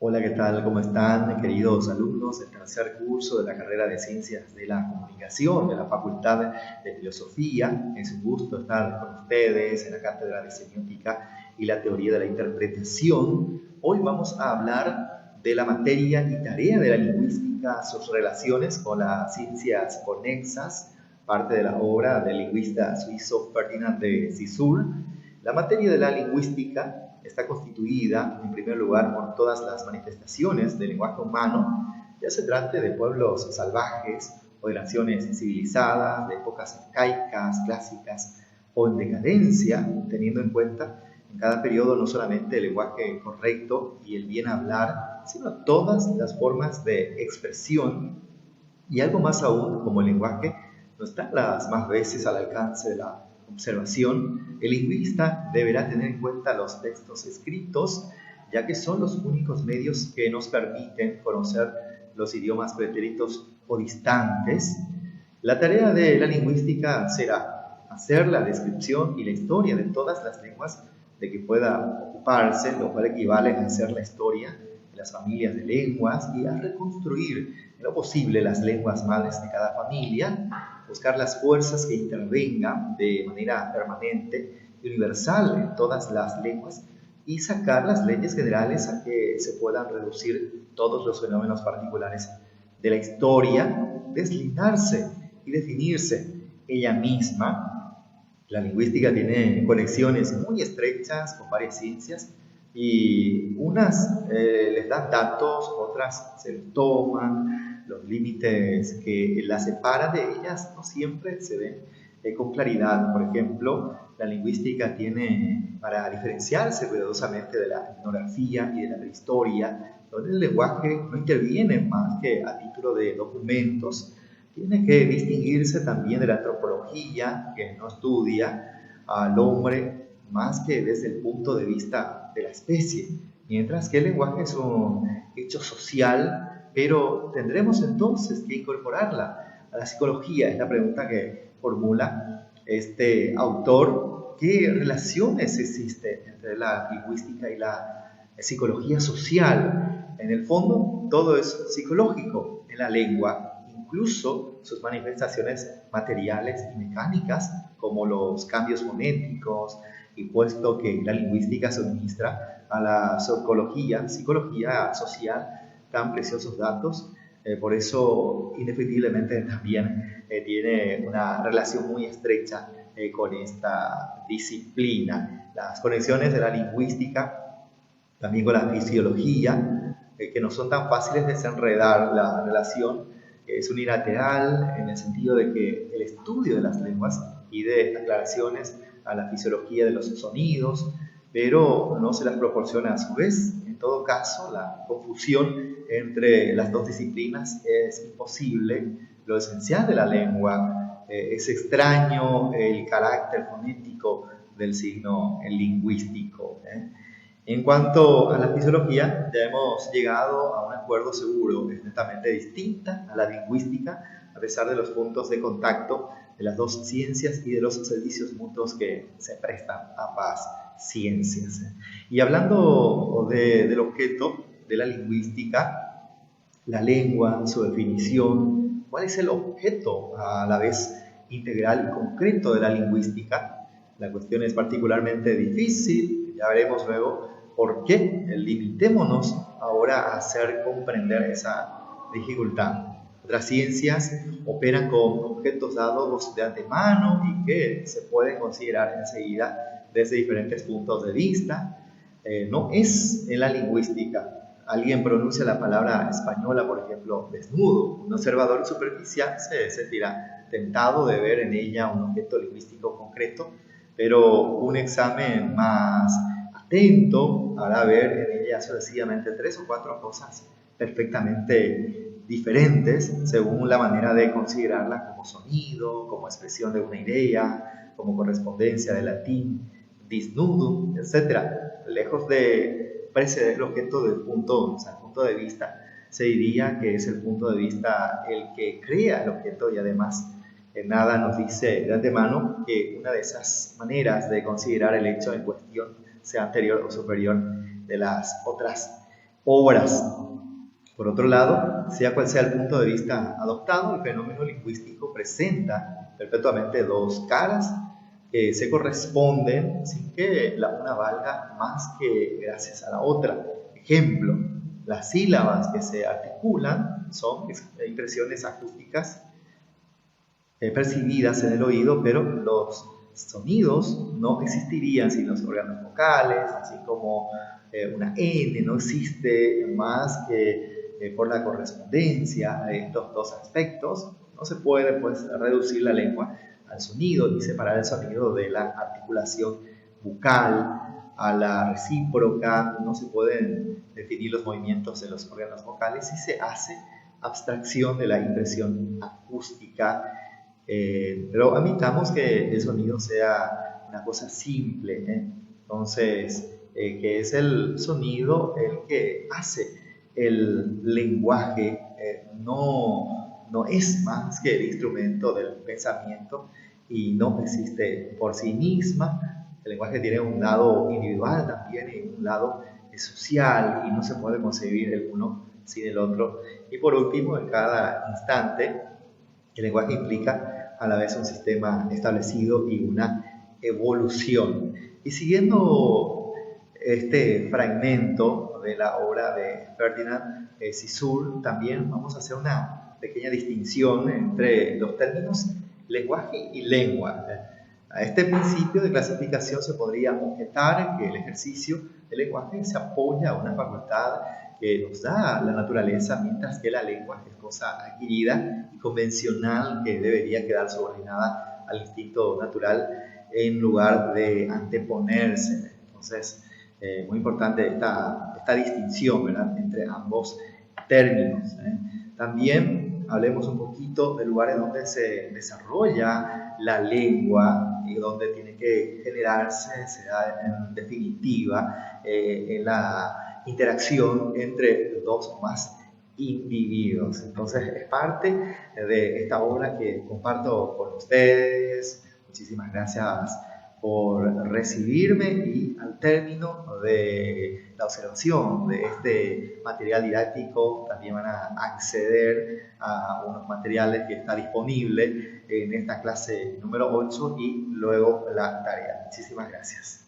Hola, ¿qué tal? ¿Cómo están, queridos alumnos del tercer curso de la carrera de Ciencias de la Comunicación de la Facultad de Filosofía? Es un gusto estar con ustedes en la Cátedra de Semiótica y la Teoría de la Interpretación. Hoy vamos a hablar de la materia y tarea de la lingüística, sus relaciones con las ciencias conexas, parte de la obra del lingüista suizo Ferdinand de Saussure. La materia de la lingüística está constituida, en primer lugar, por todas las manifestaciones del lenguaje humano, ya se trate de pueblos salvajes o de naciones civilizadas, de épocas arcaicas, clásicas o en decadencia, teniendo en cuenta en cada periodo no solamente el lenguaje correcto y el bien hablar, sino todas las formas de expresión y algo más aún, como el lenguaje no está las más veces al alcance de la observación, el lingüista deberá tener en cuenta los textos escritos, ya que son los únicos medios que nos permiten conocer los idiomas pretéritos o distantes. La tarea de la lingüística será hacer la descripción y la historia de todas las lenguas de que pueda ocuparse, lo cual equivale a hacer la historia de las familias de lenguas y a reconstruir en lo posible las lenguas madres de cada familia, buscar las fuerzas que intervengan de manera permanente y universal en todas las lenguas y sacar las leyes generales a que se puedan reducir todos los fenómenos particulares de la historia, deslindarse y definirse ella misma. La lingüística tiene conexiones muy estrechas con varias ciencias y unas les dan datos, otras se los toman, los límites que las separan de ellas no siempre se ven con claridad. Por ejemplo, la lingüística tiene, para diferenciarse cuidadosamente de la etnografía y de la prehistoria, donde el lenguaje no interviene más que a título de documentos, tiene que distinguirse también de la antropología, que no estudia al hombre más que desde el punto de vista de la especie, mientras que el lenguaje es un hecho social, pero tendremos entonces que incorporarla a la psicología. Es la pregunta que formula este autor: ¿qué relaciones existen entre la lingüística y la psicología social? En el fondo, todo es psicológico en la lengua, incluso sus manifestaciones materiales y mecánicas, como los cambios fonéticos, y puesto que la lingüística suministra a la psicología social, tan preciosos datos, por eso indefectiblemente también tiene una relación muy estrecha con esta disciplina. Las conexiones de la lingüística también con la fisiología, que no son tan fáciles de desenredar. La relación es unilateral en el sentido de que el estudio de las lenguas pide aclaraciones a la fisiología de los sonidos, pero no se las proporciona a su vez. En todo caso, la confusión entre las dos disciplinas es imposible. Lo esencial de la lengua es extraño el carácter fonético del signo lingüístico. En cuanto a la fisiología, ya hemos llegado a un acuerdo seguro, es netamente distinta a la lingüística, a pesar de los puntos de contacto de las dos ciencias y de los servicios mutuos que se prestan a ambas ciencias. Y hablando del objeto de la lingüística, la lengua, su definición, cuál es el objeto a la vez integral y concreto de la lingüística. La cuestión es particularmente difícil, ya veremos luego por qué. Limitémonos ahora a hacer comprender esa dificultad. Otras ciencias operan con objetos dados de antemano y que se pueden considerar enseguida desde diferentes puntos de vista. No es en la lingüística. Alguien pronuncia la palabra española, por ejemplo, desnudo. Un observador superficial se sentirá tentado de ver en ella un objeto lingüístico concreto, pero un examen más atento hará ver en ella sucesivamente tres o cuatro cosas perfectamente diferentes según la manera de considerarla, como sonido, como expresión de una idea, como correspondencia del latín, disnudum, etc. Lejos de preceder el objeto del punto, o sea, punto de vista, se diría que es el punto de vista el que crea el objeto, y además nada nos dice de antemano que una de esas maneras de considerar el hecho en cuestión sea anterior o superior de las otras. obras. Por otro lado, sea cual sea el punto de vista adoptado, el fenómeno lingüístico presenta perpetuamente dos caras que se corresponden sin que la una valga más que gracias a la otra. Ejemplo, las sílabas que se articulan son impresiones acústicas percibidas en el oído, pero los sonidos no existirían sin los órganos vocales, así como una N no existe más que por la correspondencia de estos dos aspectos. No se puede pues reducir la lengua al sonido ni separar el sonido de la articulación bucal a la recíproca. No se pueden definir los movimientos de los órganos vocales si se hace abstracción de la impresión acústica, pero admitamos que el sonido sea una cosa simple, ¿eh? Entonces, que es el sonido el que hace el lenguaje, no es más que el instrumento del pensamiento y no existe por sí misma. El lenguaje tiene un lado individual también y un lado social, y no se puede concebir el uno sin el otro. Y por último, en cada instante, el lenguaje implica a la vez un sistema establecido y una evolución. Y siguiendo este fragmento de la obra de Ferdinand Saussure, también vamos a hacer una pequeña distinción entre los términos lenguaje y lengua. A este principio de clasificación se podría objetar que el ejercicio del lenguaje se apoya a una facultad que nos da la naturaleza, mientras que la lengua es cosa adquirida y convencional que debería quedar subordinada al instinto natural en lugar de anteponerse. Entonces, muy importante esta distinción, ¿verdad?, entre ambos términos. También hablemos un poquito de lugares donde se desarrolla la lengua y donde tiene que generarse, se da en definitiva en la interacción entre dos o más individuos. Entonces es parte de esta obra que comparto con ustedes. Muchísimas gracias por recibirme, y al término de la observación de este material didáctico también van a acceder a unos materiales que está disponible en esta clase número 8 y luego la tarea. Muchísimas gracias.